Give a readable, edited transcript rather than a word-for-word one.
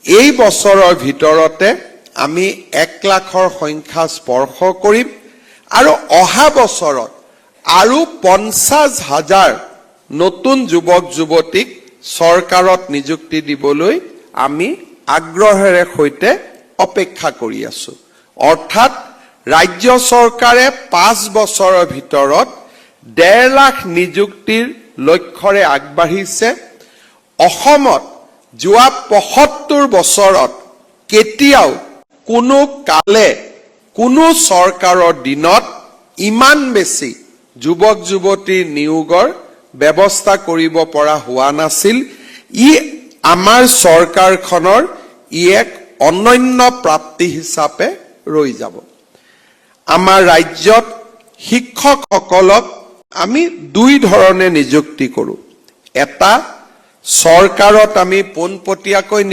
এই বছৰৰ ভিতৰতে আমি 1 লাখৰ সংখ্যা স্পৰ্শ কৰিম আৰু অহা বছৰত আৰু 50,000 নতুন যুৱক যুৱতীক চৰকাৰত নিযুক্তি দিবলৈ আমি আগ্ৰহেৰে সৈতে অপেক্ষা কৰি আছো। অৰ্থাৎ ৰাজ্য চৰকাৰে 5 বছৰৰ ভিতৰত 1.5 লাখ নিযুক্তিৰ লক্ষ্যৰে আগবাঢ়িছে। অসমত যোৱা 75 বছৰত কেতিয়াও কোনো কালে কোনো চৰকাৰৰ দিনত ইমান বেছি যুৱক যুৱতীৰ নিয়োগৰ ব্যৱস্থা কৰিব পৰা হোৱা নাছিল। ই আমাৰ চৰকাৰখনৰ এক অনন্য প্ৰাপ্তি হিচাপে ৰৈ যাব। আমাৰ ৰাজ্যত শিক্ষকসকলক আমি 2 ধৰণে নিযুক্তি কৰোঁ। এটা চৰকাৰত আমি পোনপটীয়াকৈ